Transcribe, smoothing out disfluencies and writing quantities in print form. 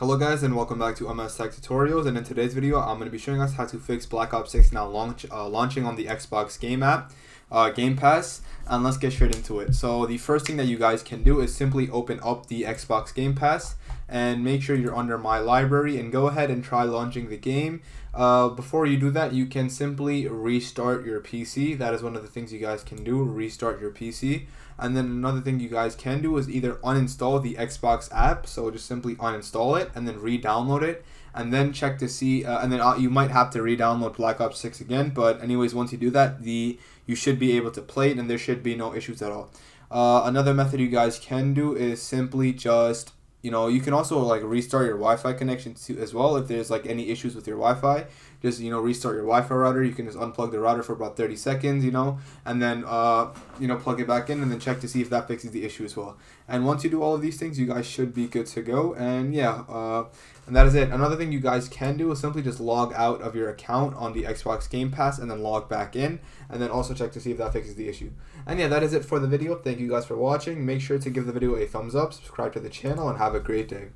Hello guys and welcome back to MS Tech Tutorials, and in today's video I'm going to be showing us how to fix Black Ops 6 now launching on the Xbox Game app, Game Pass, and let's get straight into it. So the first thing that you guys can do is simply open up the Xbox Game Pass and make sure you're under My Library and go ahead and try launching the game. Before you do that, you can simply restart your PC. That is one of the things you guys can do, restart your PC. And then another thing you guys can do is either uninstall the Xbox app, so just simply uninstall it and then re-download it, and then check to see, and then you might have to re-download Black Ops 6 again, but anyways, once you do that, you should be able to play it and there should be no issues at all. Another method you guys can do is simply just, you can also like restart your Wi-Fi connection too as well. If there's like any issues with your Wi-Fi, just restart your Wi-Fi router. You can just unplug the router for about 30 seconds, and then plug it back in and then check to see if that fixes the issue as well. And once you do all of these things, you guys should be good to go. And yeah, and that is it. Another thing you guys can do is simply just log out of your account on the Xbox Game Pass and then log back in, and then also check to see if that fixes the issue. And yeah, that is it for the video. Thank you guys for watching. Make sure to give the video a thumbs up, subscribe to the channel, and have a great day.